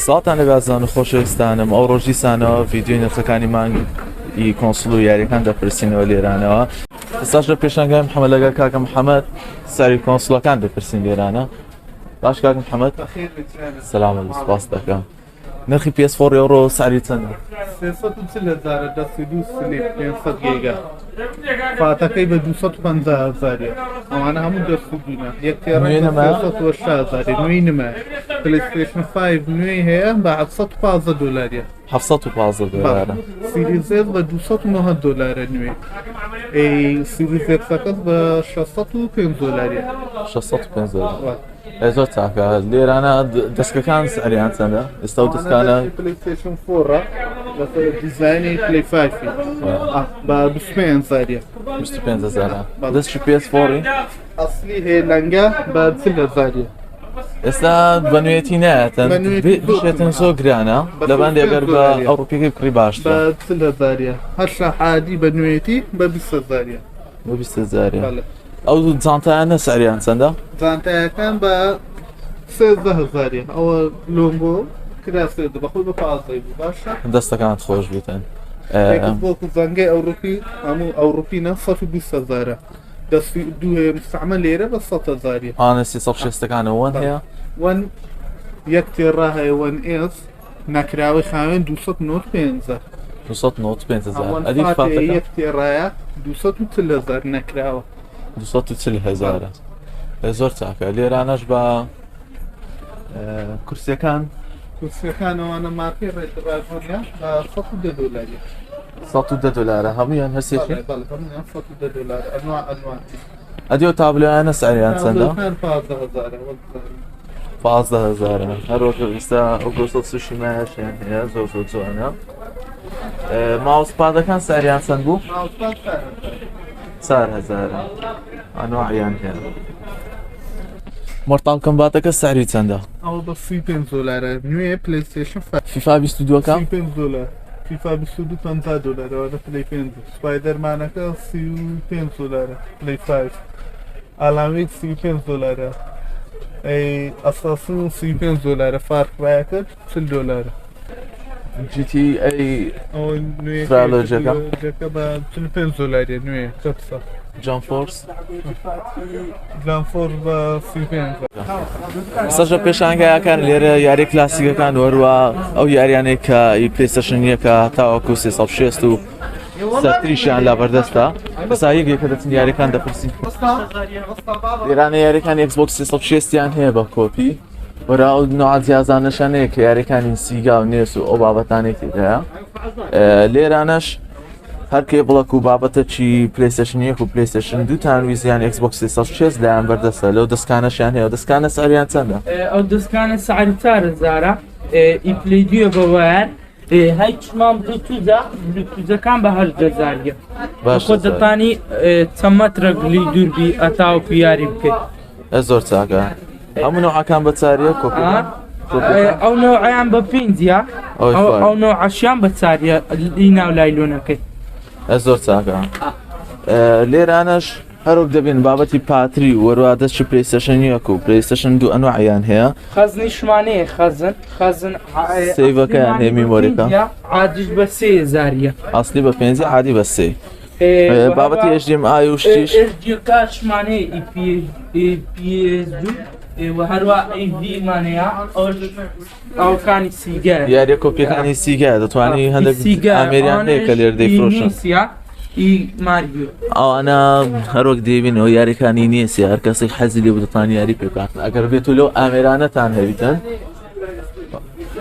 ساڵتان لە بازان و خۆشەویستانم ئەو ڕۆژی سانەوە ڤیدیۆی نرخەکانی مانگی کۆنسڵ و یاریەکان دەپرسینەوە لێرانەوە. ئێستاش لە پێشانگای محەممەد لەگەڵ کاکە محەممەد سەری کۆنسڵەکان دەپرسین لێرانە. باش کاک محەممەد سەلام سپاس دەکەم. نرخی PS4 ئەوڕۆ سعری چەندە؟ 500 گیگا فاتەکەی بە 250,000 ئەوانە هەموو دەستبوونە یەکێ نوێی نمە پلیستیشن 5 نوێی هەیە بە $715 $715 سیریزێت بە $209 نوێ سیریزێکسەکەس بە $605 $605 زۆر چاکە. لێرانە دەستکەکان سعریان چەندە؟ ئێستا و دەستکانە پلیستیشن 4 دیزاینی پلی 5 بە 25,000 دەستی PS4 ئەسلی هەیە لەنگە بە 40,000 ئێستا بە نوێتی نایەتەن بشێتن زۆر گرانە لەبەندی ئەگەر بە ئەوروپیەکەی بکڕی باشتر بە 40,000 هەر شەحادی بە نوێتی بە 20,000 بە 20,000 ئەو جانتایانە سعریان چەندە؟ جانتایەکان بە 13,000 ئەوە لۆنگۆ کراسێت بەخۆی بە 15 بوو باشە دەستەکانت خۆش بیتن بۆکو زەنگەی ئەوروپی هەموو ئەوروپینە 120,000 دەستی دوێ مستعمە لێرە بە 100,000 ئانە 360ەکانە وەن هەیە وەن یەک تێڕا هەیە وەن ئێس نەکراوەی خاوێن 295,000 295,000 ئەدی فاتەکە یەک تێڕایە 240,000 نەکراوە 240,000 زۆر چاکە. لێرانەش بە کورسیەکان کورسیەکانەوانە مارکەی ڕێتڕاژۆنیا بە $110 $110 هەمویان هەسێکی $110 ئەنواع ئەدی و تابلۆیانە سعریان چەندە؟ 15,000 هەروەکە ئێستا ئەو گۆسڵ سوشی مایەشیان هەیە زۆر جوانە. ماوسپادەکان سعریان چەند بوو؟ 4,000 ئەنواعیان هەیە. مۆرتال کۆمباتەکە سعری چەندە؟ ئەو بە $35 نوێ پلیستیشن فیفا 22کان $35 فیفا 22 $50 ئەوە پلی 5 سپایدەرمانەکە $35 پلی 5 ئالاویک $35 ئەساسن $35 فارکڕایەکە $40 GTA فرالۆجەکە بە $45 نوێ کەپسە جانفۆرس جانفۆر بە $35 سەژە پێشانگایەکان لێرە یاری کلاسیکەکان وەروە ئەو یاریانەی کە پلەیستێشن یەکە تاوەکو 360 و سەرتریشیان لا بەردەستە. بەسا یەکێکە دەچین یاریەکان دەپرسین. لێرانە یاریەکانی Xbox 360یان هەیە بە کۆپی وەرا ئەو نوع جیازانەشانەیە کە یاریەکانی سیگا و نێس و ئەو بابەتانێکی هەیە. لێرانەش هەر کێبڵەک و بابەتە چی پلەیستێشن 1 و پلەیستێشن 2 تانویزیان Xbox 360 لایەن بەردەستە. لەو دەستکانەشیان هەیە. دەستکانە سعریان چەندە؟ ئەو دەستکانە سعری 4,000 ئیپلی دوێ بەوایان هیچمان بلوتوزەکان بە $8,000 خۆ دەتانی چەمەترە گلی دووربی ئەتاوەکو یاری بکەیت. زۆر چاکە. هەموو نوعەکان بە چاریە کۆپیەکان؟ ئەو نەوعیان بە 5 ئەو نەوعەشیان بە چاریە لی ناو لایلۆنەکەی. زۆر چاکە. لێرانەش هەروک دەبێن بابەتی پاتری وەروە دەستی پلەیستێشن 1 و پلەیستێشن 2 ئەنواعیان هەیە. خەزنی شمانەیە خەزن سەیڤەکەیان هەیە میمۆریەکە عادیش بە 3,000 ئەسلی بە 5 عادی بە 3 بابەتی HDMI و شتیش HDMI شمانەیە PS2 هەروە ئەیڤیمانەیە ئەوکانی سیگە یاریە کۆپیەکانی سیگە دەتوانی هەندێک ئامێریان هەیە کە لێر دەیفرۆشن. ئەوانە هەروەک دەبینەوە یاریەکانی نیەسیە هەر کەسێک حەزی لێ دەتوان یاری پێکاتن. ئەگەر بێت لەو ئامێرانەتان هەبیتن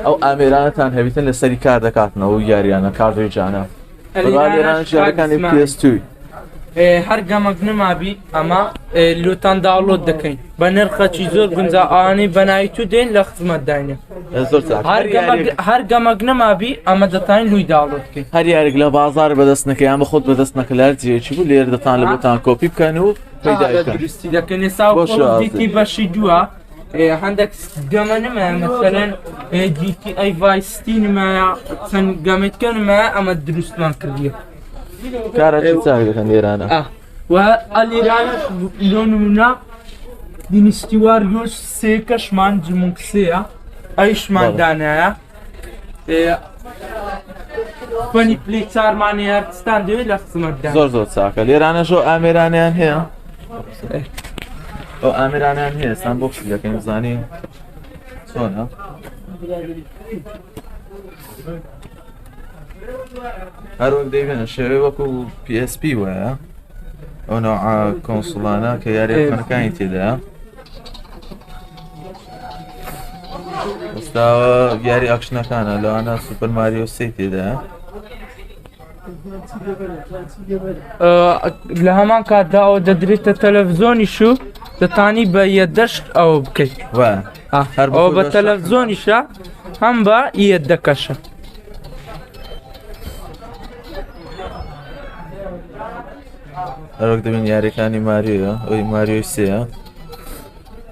ئەو ئامێرانەتان هەبیتن لەسەری کار دەکاتنەوە و یاریانە کاردۆیجانە لێرانە یاریەکانی PS2 هەر گەمەک نمابی ئەمە لۆتان داوڵۆت دەکەین بە نرخەکی زۆر گونجا ئاوانەی بەناوی تو دێن لە خزمەت داینە. هەر گەمەک نەمابی ئەمە دەتان لوی داوڵۆت بکەین. هەر یارێک لە بازار بەدەست نەکەی یان بەخۆت بەدەست نەکە لە هەرجێکی بوو لێرە دەتان لە بۆتان کۆپی بکەن و دروستی دەکەن. ئێستا دیتی بەشی دووە هەندێک گەمە نمایە مەسەلەن GTA Vice City نمایە چەند گەمێتکە نمایە ئەمە دروستمان کردیە. کارێکی چاک دەکەن لێرانە و ئەلێرانە لۆ نمونە دینیستی واریۆس 3 کەشمان جمونکسەیە ئەیشمان دانایە فەنی پلی 4 مانێ هەرستان دەوێت لە قسمەتدا زۆر چاکە لێرانەشۆ ئامێرانیان هەیە ئەو ئامێرانیان هەیە ئێستان بۆ کچی دەکەین بزانین چۆنە هەروەک دەیبێنە شێوەی وەکو PSP وایە ئەو نەوعە کۆنسڵانە کە یاری فەنەکانی تێدایە ئێستاوە یاری ئەکشنەکانە لەوانە سوپەر ماریۆ 3 تێدایە لە هەمان کاتدا ئەو دەدرێتە تەلەڤیزۆنیش و دەتانی بە یەدەشت ئەوە بکەیت ئەوە بە تەلەڤیزۆنیشە هەم بە یەدەکەشە هەروەک دەبین یاریەکانی ماریۆیە ئەوی ماریۆی 3ە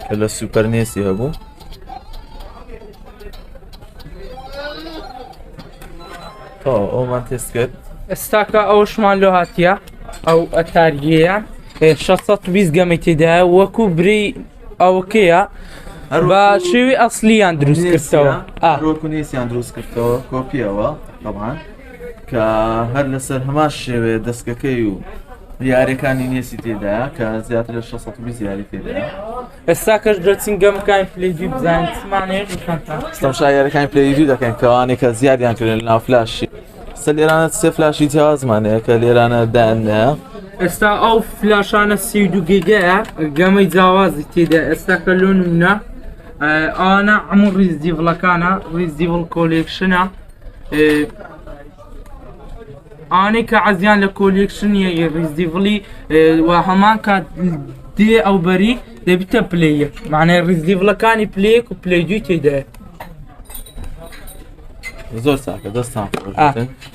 کە لە سوپەر نێسی هەبوو ئەومان تێست کرد ئێستاکە ئەوشمان لۆ هاتیە ئەو ئەتاریەیان 620 گەمەی تێدایە وەکو بری ئەوکەیە بە شێوی ئەسلیان دروست کردەوە ڕۆکو نێسیان دروست کردەوە کۆپیەوە طبعاً کە هەر لەسەر هەمان شێوێ دەستگەکەی و یاریەکانی نێسی تێدایە کە زیاتر لە 620 یاری تێدایە ئێستا کەش دەچین گەمەکانی پلەیدی بزانین چمانەیە ستەمشا یاریەکانی پلەیدی دەکەین کەوانێک کە زیادیان کردن لە ناو فلاشی سە لێرانە 3 فلاشی جیاوازمانەیە کە لێرانە دانەیە ئێستا ئەو فلاشانە 32 گیگایە گەمەی جیاوازی تێدا ئێستا کە لۆ نمونە ئەوانە هەموو ریزدیڤڵەکانە ریزدیڤڵ کۆلێکشنە ئەوانەی کە عەزیان لە کۆلێکشنیە ریزدیڤڵی و هەمان کات دێ ئەو بەری دەبیتە پلەیەک معنای ریزدیڤڵەکانی پلەیەک و پلەی دوی تێدایە زۆر چاکە دەستان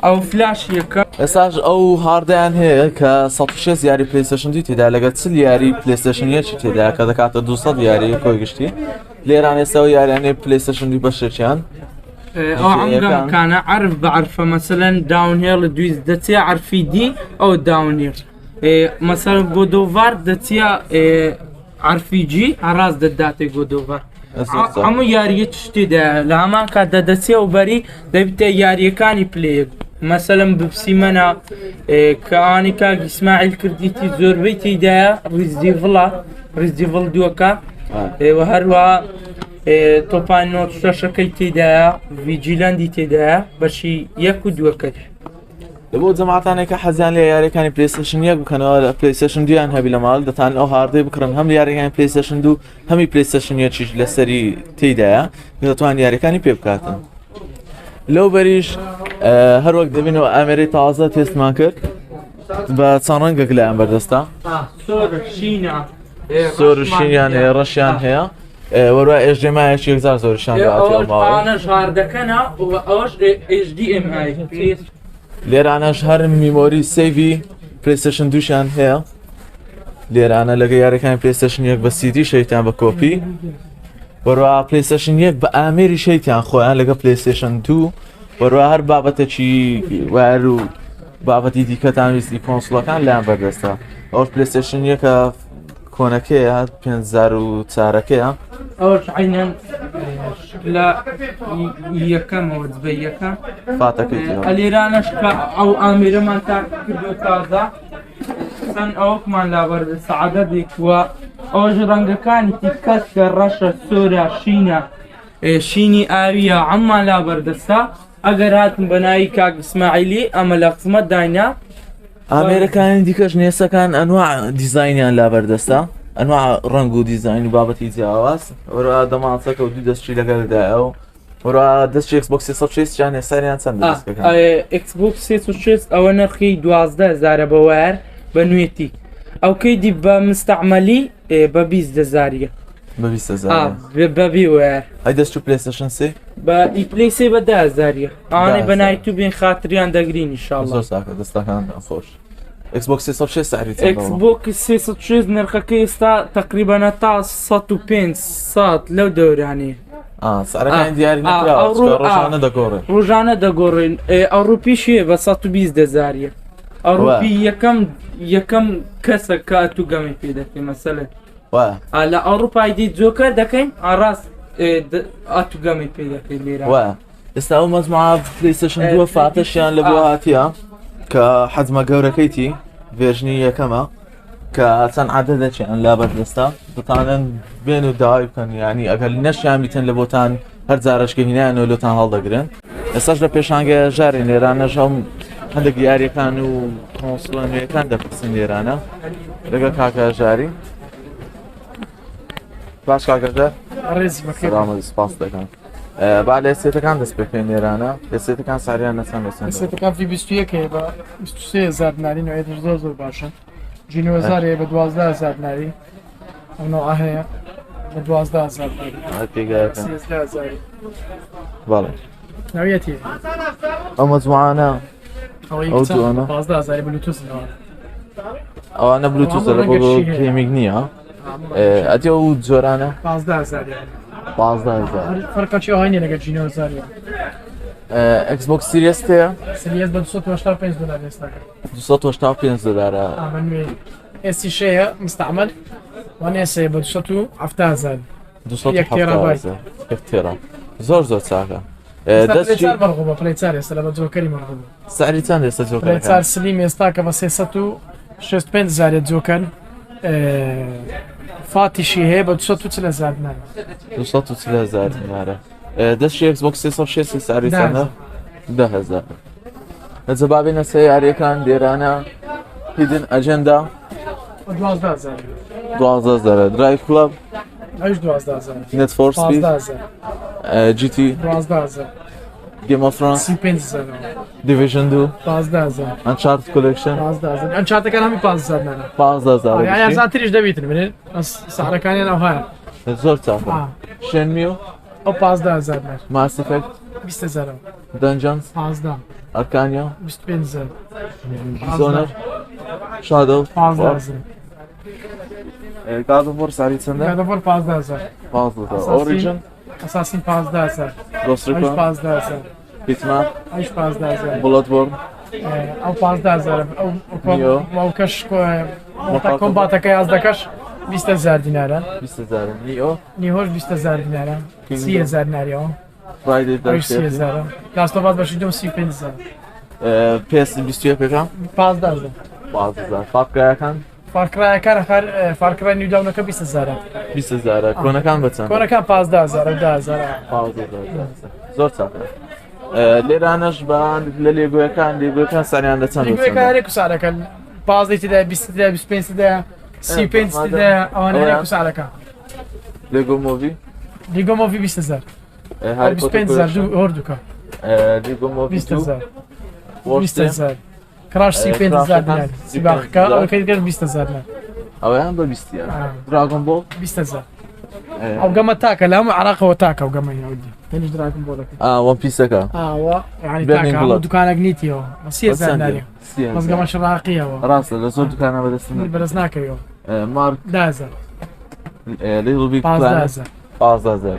ئەو فلاش یەکە ئێستاش ئەو هاردیان هەیە کە 106 یاری پلیستشن دوی تێدا لەگەڵ 40 یاری پلیستشن یەکی تێدا کە دەکاتە 200 یاری کۆی گشتی لێران ئێستاەوە یاریانەی پلیستشن دوی بەشێکیان ئەو ئەمگەمەکانە عرف بە عرفە مەسەلەن داونهێڵ دوی دەچێ عرفی دی ئەو داونیر مەسەل گۆدۆڤار دەچە عرفی جی هەڕاز دەداتێ گۆدۆڤار هەموو یاریە شتێدا لە هەمان کاتدا دەچێ و بەری دەبیتە یاریەکانی پلەیەک مەسەلەن بپسیمەنە کەوانی کاک ئیسماعیل کردیتی زۆربەی تێدایە ریزدیڤڵە ریزدیڤڵ دووەکە و هەروەها تۆپان نۆت شەشەکەی تێدایە ڤیجیلەندی تێدایە بەشی 1 و 2کەش بۆ جەماعەتانێک کە حەزیان لە یاریەکانی پلیستشن 1 بکەنەوە لە پلیستشن 2یان هەبی لە ماڵ دەتان ئەو هاردەی بکڕن هەم یاریەکانی پلیستشن 2 هەمی پلیستشن 1 لەسەری تێدایە دەتوان یاریەکانی پێ بکاتن لەو بەریش هەروەک دەبینەوە ئامێرەی تازە تێستمان کرد بە چەند ڕەنگێک لایەن بەردەستە سۆرشینیان هەیە ڕەشیان هەیە وەروە HDMI-یەکی 1000 زۆرشیان ئەوەش هاردەکەنە ئەوەش HDMI لێرانەش هەر میمۆری سیڤی پلیستشن 2شیان هەیە لێرانە لەگە یاریەکانی پلیستشن 1 بە CD شەیتیان بە کۆپی وەروە پلیستشن 1 بە ئامێری شەیتیان خۆیان لەگە پلیستشن 2 وەروە هەر بابەتێکی وار و بابەتی دیکەتان ویستی کۆنسڵەکان لایەن بەردەستە ئەوش پلیستشن 1 کۆنەکەیە 5004ەکەیە ئەوش عینەن لە یەکەمەوە جبە یەکەم ئەلێرانەش کە ئەو ئامێرەمان تا کردو تازە چەند ئەوەکمان لابەردە سەعادەتێک وە ئەوژ ڕەنگەکانی تیکەت کە ڕەشە سۆرە شینە شینی ئاویە ئەممان لابەردەستە ئەگەر هاتم بە ناوی کاک ئیسماعیلی ئەمە لە قسمەت داینە ئامێرەکانی دیکەش نێسەکان ئەنواع دیزاینیان لابەردەستە ئەنواع ڕەنگ و دیزاین و بابەتی جیاواز وەروە دەمانچەکە و دوو دەستچی لەگەڵدایە و وەروە دەستچی Xbox 360 یان هێستاریان چەند دەستەکەن Xbox 360 ئەوە نرخی 12000 بە وەر بە نوێتی ئەوکەی دی بە مستعمەلی بە 20000 بە 20000 بەبێ وەر ئەی دەست و پلیستشن 3 بە ئیپلیسی بە 10000 ئەوانەی بە نایتو بێن خاتریان دەگرین ئینشاءڵڵا زۆر چاکە دەستەکان خۆش Xbox 360 سعری Xbox 360 نرخەکەی ئێستا تقریبا تا 100 لەو دەورانەیە سعرەکانی دیاری نەکراوە ڕۆژانە دەگۆڕێن ڕۆژانە دەگۆڕێن ئەوروپیشیە بە 120000 ئەوروپی یەکەم کەسە کە تو گەمەی پێ دەکەی مەسەلە لە ئەوروپای دی جۆکەر دەکەین ئاڕاست ئاتوگەمی پێ دەکەیت لێرە وایە ئێستا ئەو مەزموعە پلەیستێشن دووە فاتەشیان لە بۆ هاتیە کە حەزمە گەورەکەیتی ڤێژنی یەکەمە کە چەند عادەدەچیان لا بەردەستا دەتانن بێن و داوای بکەن ینی ئەگەر نەشیان بیتن لە بۆتان هەر جارشکە هینایانەوە لۆتان هەڵدەگرن ئێستاش لە پێشانگە ژاری نێرانەش هەم هەندێک یاریەکان و کۆنسڵە نوێیەکان دەپرسن لێرانە لەگە کاکە ژاری باش کاکەژار ڕێزی بەخێر سلام سپاس دەکەم با لە ئێستێتەکان دەست پێکەین نێرانە ئێستێتەکان ساریان نەچەند دەچەند سێتەکان فی 21 بە 23,000 دیناری نوێتر زۆر باشن جینۆزارێ بە 12,000 دیناری ئەونەوە هەیە بە 12,000 دیناری پێگایەکە 13,000 بەڵێ ناویەتی ئەو مەجموعانە ئەوەی ئەو دوانە 12,000 بلوتوثنەوە ئەوانە بلوتوث لە بۆ گەیمینگ نییە ئەتی ئەو جۆرانە 15,000 15,000 فەرقەچی ئەوهینێ لەگەر جینۆزارێ ئەکسبۆکس سیریەس هەیە سریەت بە 285 دلار ئێستاکە 285 دلارە بە نوێ ئێستی شەیە مستعمل وانێسێ بە 270,000 تێرا زۆر زۆر چاکە دەستی بەڕغوبە پلەیچار ئێستا لە بە جۆکەری مەڕغوبە سعری چەند ئێستا پلەیچار جۆکەکان سلیم ئێستاکە بە 365,000 جۆکەن فاتیشی هەیە بە 240,000 دینار 240,000 دینارە دەستی ئەکسبۆکس 360 سعری چەندە 10,000 لە جەبابێنە سێ یاریەکان لێرانە هیدن ئەجەندا 12,000 12,000 درایڤ کڵەب ئەوش 12,000 نێت فۆر سپید 15,000 GT 12,000 گێم ئۆف فرۆنس 35,000 دیڤیژن 2 15,000 ئەنچارت کۆلێکشن 15,000 ئەم چاتەکان هەمی 15,000 نانە 15,000 زیاتریش دەبیتن بنێن ساحرەکانیان ئەو هەیە زۆر چاکە شێنمی و ئەو 15,000 نار ماس ئیفەکت 20,000 دەنجەنس 15 ئەرکانیا 25,000 زۆنەر شادۆ 15,000 گاد بۆر ساری چەندە گادەفۆر 15,000 ئۆریژن ئەساسین 15,000 گۆستریکۆ 15,000 هیتمان ئەوش 15,000 بڵۆت بۆر ئەو 15,000 ئەو کەش کۆمباتەکە یازدەکەش 20,000 دینارە 20,000 نیۆ نیهۆش 20,000 دینارە 30,000 دیناریەوە فرایدی ئەوش دەشتێت 30,000 لاستۆبات بەشی دۆ 35,000 پێس 21 پێکان 15,000 15,000 فاقەکان فارکرایەکان هەر فارکرای نیوداونەکە 20,000 20,000 کۆنەکان بچەند کۆنەکان 15,000 10,000 زۆر چاکە لێرانەش بە لە لێگویەکان ساریان دەچەند لێگوێکارێک کوسارەکە 15 تدا 20 تدا 25 تدا 35 تدا ئەوانەیە کوسارەکە لێگۆ مۆڤی لیگۆ مۆڤی 20,000 25,000 هەردووکە لیگۆ مۆڤی 20,000 20,000 کراش 35,000 دینار سیباخەکە ئەوەکەی گەر 20,000 نار ئەویان بە 20 دراگۆن بۆ 20,000 ئەو گەمە تاکە لە هەموو عراقەوە تاکە ئەو گەمە هێودی هێنش دراگۆن بۆڵەکە وان پیسەکە ئاوە یعنی بێنین تاکە بڵۆ. هەموو دوکانێک نیتیەوە 30,000 ناری مەزگەمە شڕاقیەوە ڕاستە لە زۆر دوکانە بەدەستن بەرز ناکەویەوە مارک 10,000 لیڵبی 15,000 15,000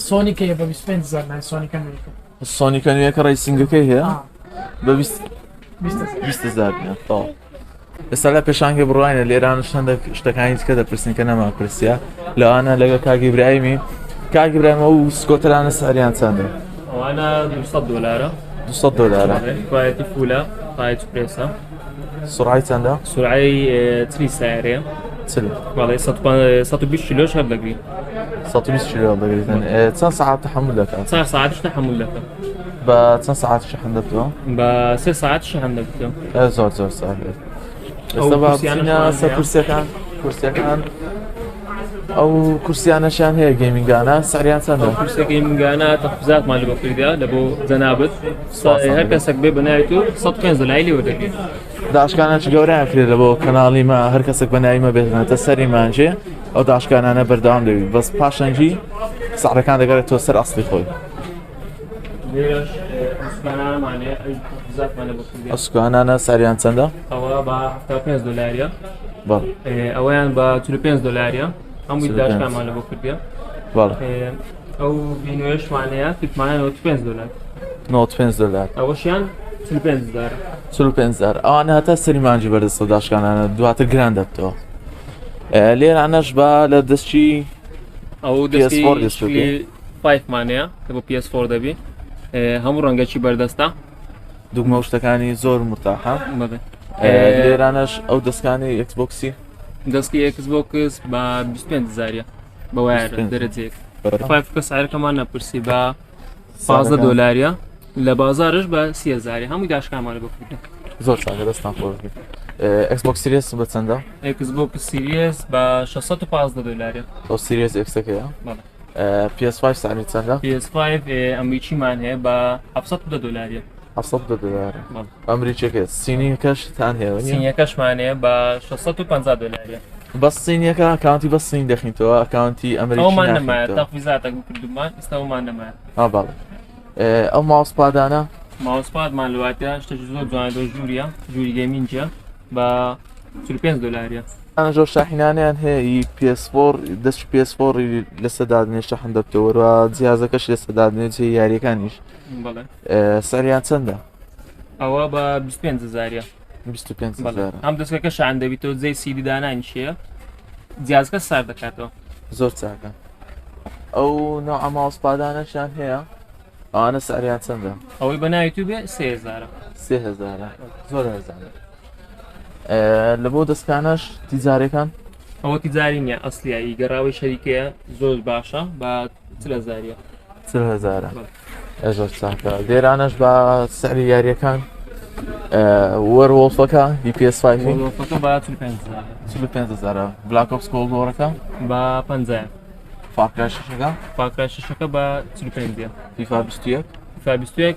سۆنیکەیە بە 25,000 نای سۆنیکە نوێیکە سۆنیکە نوێیەکە ڕیسینگەکەی هەیە بە 20,000 20,000 تاڵ ئێستا لە پێشانگە بڕواینە لێران شەندە شتەکانی تکە دەپرسین کە نەما پرسیە لەوانە لەگە کاگی برایمی کاگی برایم ئەو سکۆترانە ساریان چەندە وانا 200 دلار 200 دلارە كواليتي فولا قايد بريسا سرعی چەندە سرعه 3 سعريه چل والله 120 كيلو شهر دقري 120 کیلۆ دەگریتن چەند ساعت تحمل دەکات 9 ساعات تحمل لك بە چەند ساعت شەحن دەبتەوە ب 3 ساعات شحن لك زۆر زۆر ساغێت ئێستا بچینە سەر کورسیەکان ئەو کورسیانەشیان هەیە گەیمینگانە ساریان چەندە كرسي جيمنجانا تخفيزات مال بكريديا لبو زنابت هر كسك بي بنايتو 150 دولار ودقي داشکانە گەوریان کرێت بۆ کەناڵیمە هەر کەسێک بەنایمە بێتنێتە سەری مانجێ ئەو داشکانانە بەردەوام دەوێت بەس پاشەنجی ساعەکان دەگەرێتەوە سەر ئەسڵی خۆی ليش اسمنا معناه تخفيزات مال بكريديا ئەسکانانە ساریان چەندە هو ب 75 دولار بەڵ اوان ب 35 دولار هم يداش كان مال بكريديا بەڵ او بينوش معناها 95 دولار 95 دلار اوشيان 35 دولار 45,000 ئەوانە هەتا سەری مانجی بەردەستە داشکانانە دواتر گران دەبتەوە لێرانەش بە لە دەستچی او PS4 دەستوکێ PS5 مانەیە کە بۆ PS4 دەبی هەموو ڕەنگەکی بەردەستە دوگمە و شتەکانی زۆر مرتاحە بەڵێ لێرانەش ئەو دەستکانی ئەکسبۆکسی دەستکی Xbox بە 25,000 بە وایە دەرەجەیەک 5 سعرەکەمان نەپرسی بە 15 دۆلاریە لە بازارش بە 30,000 هەمووی داشکامان بە کوردە زۆر چاکە دەستان خۆش بێت ئەکسبۆکس سیریس بە چەندە؟ Xbox Series بە 615 دۆلاریە ئەو سیریس ئەکسەکەیە؟ PS5 سعری چەندە؟ PS5 ئەمریکیمان هەیە بە 710 دۆلاریە 700 دلار ئەمریکیەکە سینیەکەش تان هەیە سینیەکەشمان هەیە بە 650 دۆلاریە بەس سینیەکە ئەکاونتی بە سین دەخینەوە ئەکاونتی ئەمریکی ئەومان نەمایە تەخفیزاتێک کردومان ئێستامان نەمایە باڵێ ئەو ماوسپادانە ماوسپادمان لەواتە شتێکی زۆر جوانەوە ژووریە ژووری گەمینجە بە 45 دۆلاریە ئەنەژۆر شاحینانیان هەیە PS4 دەست PS4 لەسەدادنێ شەحن دەبتەوە جیازەکەش لەسەدادنێ جێ یاریەکانیش بەڵێ سەریان چەندە؟ ئەوە بە 25,000 25,000 هەم دەستەکە شان دەبیتەوە جێی سیدی دانانیشیە جیازەکە سار دەکاتەوە زۆر چاکە ئەو نوع ماوسپادانەشیان هەیە ئەوانە سەریان چەندە؟ ئەوەی بە ناوی تو بێ 3,000 3,000 زۆر هەرزانە لە بۆ دەستکانەش تیجارەکان ئەوە تیجاری نییە ئەسلیایی گەڕاوی شەریکەیە زۆر باشە بە 40,000 40,000 زۆر چاکە لێرانەش بە سەری یاریەکان وەرۆڵفەکە PS5 وەرۆڵفەکە بە 45,000 بلاک ئۆپس کۆڵد وۆرەکە بە 50 فاکرای شەشەکە فاکرای شەشەکە بە 45 FIFA 21 FIFA 21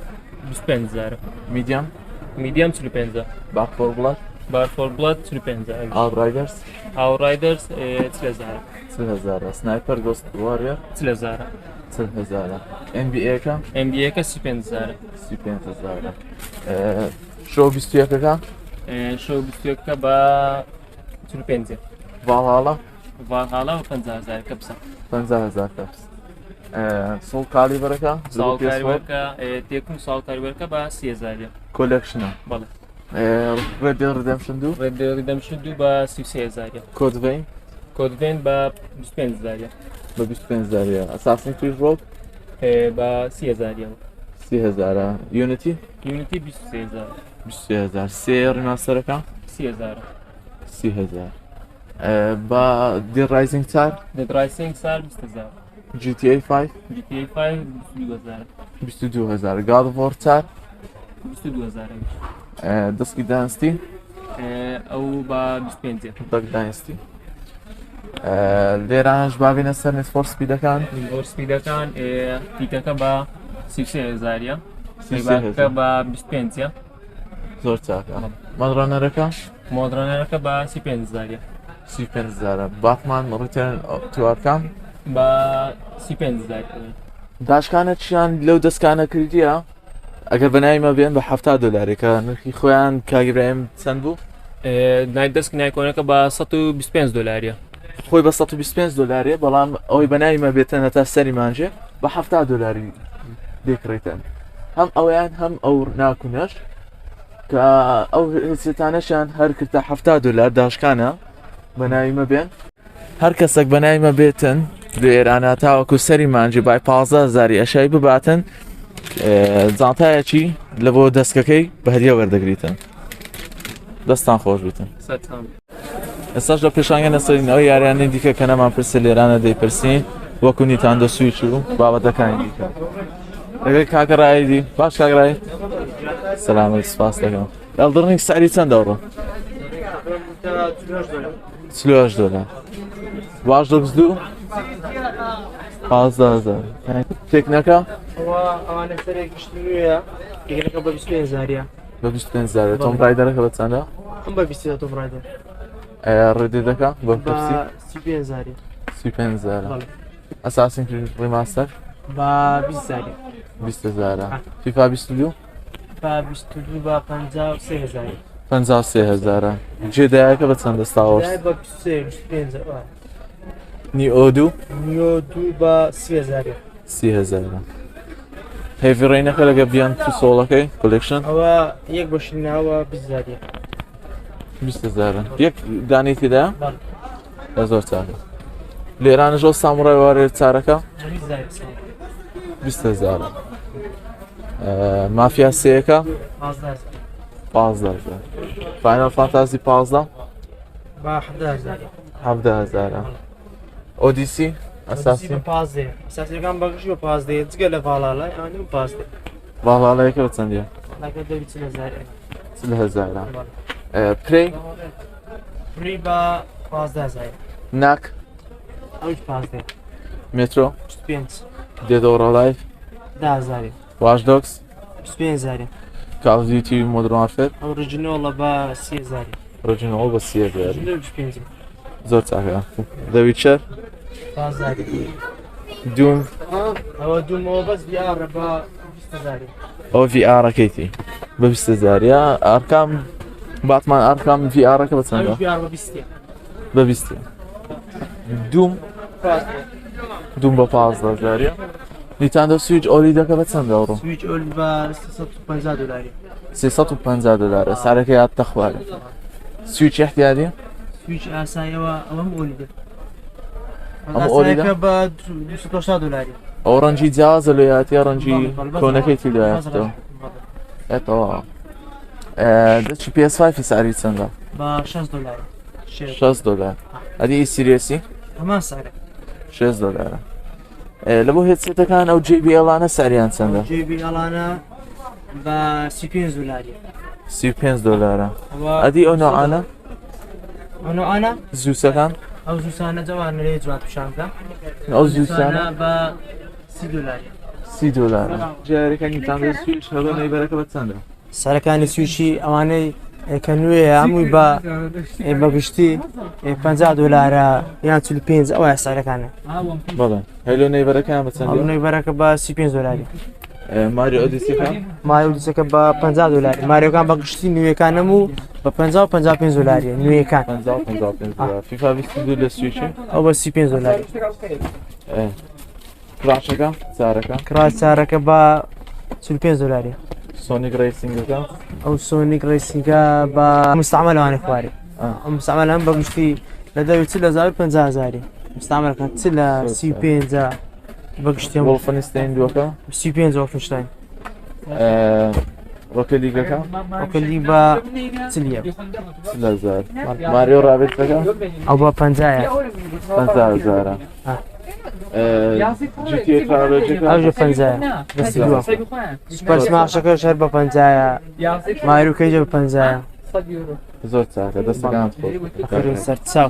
25,000 میدیەم میدیەم 45 باک فۆر بڵات بار فۆر بڵات 45 ئاڵڕایدەرس ئاوڕایدەرس 40,000 40,000 سنایپەر گۆست وارێر 40,000 40,000 NBA-کە NBA-کە 35,000 35,000 شۆ 21ەکە شۆ 21کە بە 45 ڤاڵهاڵە ڤاڵهاڵە و 50,000 کە بسە 50,000 کەپس سڵ کالیبەرەکە ساڵ کاریبەرەکە تێکم ساڵ کاریبەرەکە بە 30,000 کۆلێکشنە بەڵێ Red Dead Redemption 2 Red Dead Redemption 2 بە 33,000 Code Vein Code Vein بە 25,000 بە 25,000 Assassin's Creed Rogue بە 30,000 30,000 Unity 23,000 23,000 سێ ڕیماستەرەکە 30,000 30,000 بە Dead Rising 4 Dead Rising سار 20,000 GTA 5 GTA 5 22,000 22,000 God of War 4 22,000 دەستکی دانستی ئەو بە 25 دەک دانستی لێرانش بابینە سەر نێت فۆر سپیدەکان سپیدەکان پیتەکە بە 33,000 سیباکە بە 25 زۆر چاکە مەدڕانەرەکە مۆدرانەرەکە بە 35,000 35,000 باتمان ڕیتێرن توارکان بە 35,000 داشکانە چیان لەو دەستکانە کردیە ئەگەر بەنایمە بێن بە 70 دلارێکە نرخی خۆیان کاگررایم چەند بوو؟ نای دەستکی نایکۆنەکە بە 125 دۆلاریە خۆی بە 125 دلارێ بەڵام ئەوەی بەنایمە بێتەنە تا سەری مانجێ بە 70 دلاری دێکڕێتن هەم ئەویان هەم ئەو ناکوونەش کە ئەو هێچێتانەشان هەر کردە 70 دلار داشکانە بەنایمە بێن هەر کەسێک بەنایمە بێتن لە ئێرانە تاوەکو سەری مانجی بای 15,000 ئەشای بباتن جانتایەکی لە بۆ دەستکەکەی بە هەدیە وەردەگریتن دەستان خۆش بیتن ئێستاش لە پێشانگە نەسەرینەوەی یاریانەی دیکە کە نەمان پرسە لێرانە دەیپرسین وەکو نیتاندە سویچ و بابەتەکانی دیکە لەگەڵ کاگەڕایدی باش کاگڕای سەلامەت سپاس دەکەم ئەلدڕنگ سەری چەند دەوڕۆ 38 دلار باش دەگزدوو 15,000 تێکنەکە ئەوانە سەرێک گشتنوویە یەکەکە بە 25,000 بە 25,000 تۆم ڕایدەرەکە بە چەندە؟ ئەم بە 20 تۆم ڕایدەر ڕێدێدەکە بە پرسی 35,000 35,000 ئەساسین کرد ڕیماستەر بە 20,000 20,000 فیفا 22 بە 22 بە 53,000 53,000 جێدایەکە بە چەندە ستاوەرس بە 25,000 نیئۆ 2 نیۆ 2 بە 30,000 30,000 هێڤی ڕێینەکە لەگە بیان تو سۆڵەکەی کۆلێکشن ئەوە یەک بەشیناوە 20,000 20,000 یەک دانی تێدا لە زۆر چاکە لێرانەژۆ سامڕای وارێ چارەکە 20,000 مافیا سێیەکە 15,000 فاینال فانتازی 15 با 17,000 17,000 ئۆدیسی ئەساسی پازێ ساسەکان بەگشت بە پازدێ جگە لە باڵاڵای ئەوانە بە پازدێ باڵاڵەیەکە بە چەندیە لاکە دەبی 40,000 40,000 پرەی فری بە 15,000 ناک ئەوش پازدێ مترۆ 25 دێدۆڕە لایف 10,000 واش دۆکس 25,000 کال of Duty Modern Warfare ئەو ڕژنۆڵە بە 30,000 ڕۆژینەوە بە 30,000 25 زۆر چاکە The Witcher 15,000 دوم ئەوە دوومەوە بەس بیارە بە 20,000 ئەو VRەکەیتی بە 20,000 ئارکام باتمان ئارکام VRەکە بە چەندە ئەوش بیار بە 20 بە 20 دوم بە 15,000 نیتاندۆ سویچ ئۆلیدەکە بە چەندە ئەوڕۆ سویچ ئۆل بە 350 دلاری 350 سارەکە یاد تەخوارە سویچ احتیادی سویچ ئاساییەوە ئەوەم ئۆلیدە ئەمە ئۆلیدە بە 260 دلاری ئەو ڕەنجی جیازە لە یاتیە ڕەنجی کۆنەکەیتی لایەتەوە ئێتەوە دەچی PS5 ساری چەندە بە 6 دلاری $6 ئەدی سیرێسی هەمان سارە $6 لە بۆ هێدسێتەکان ئەو JBL-ئانە ساریان چەندە جێبی ئەڵانە بە 35 دلاری $35 ئەدی ئەو نوعانە ئەوانە زووسەکان ئەو زووسانە جوان لێ جوات پیشانکە ئەو زووسانە بە 30 دلاری $30 جارەکە نیتاندۆ سویچ هەڵۆ نەیبەرەکە بە چەندە سەرەکانی سویچی ئەوانەی کە نوێیە هەمووی بە بەگشتی 50 دلارە یان 45 ئەوە سەرەکانە بەڵێ هەلۆ نەیبەرەکان بە ئەو چەندە نەیبەرەکە بە 35 دلاری ماریۆ ئۆدیسیەکە مایۆلیسەکە بە 50 دلاری ماریۆکان بەگشتی نوێەکانم و بە 50 55 دلاریە نوێیەکان 55 فیفا 22 لە سویچی ئەو بە 35 دلاری کڕاشەکە چارەکە کڕات چارەکە بە 45 دلاری سۆنیک ڕیسینگەکە ئەو سۆنیک ڕیسینگە بە مستعملوانی خوارێ ئەم مستعمل هەم بەگشتی لە دەوێت چ لە 50,000 مستعملەکان چ لە 35 بەگشتی وڵفەنستین دووەکە 35 وەفنشتین ڕۆکە لیگەکە ئۆکەلی بە چلیە 40,000 ماریۆ ڕابێتەکە ئەو بە 50 50,000 GTA کارۆلۆجیەکە ئەوژە 50 دەستی دووە سوپەرسماشەکە شەر بە 50 مایروکەیجە بە 50 زۆر چاکە دەستەکان سەر چاو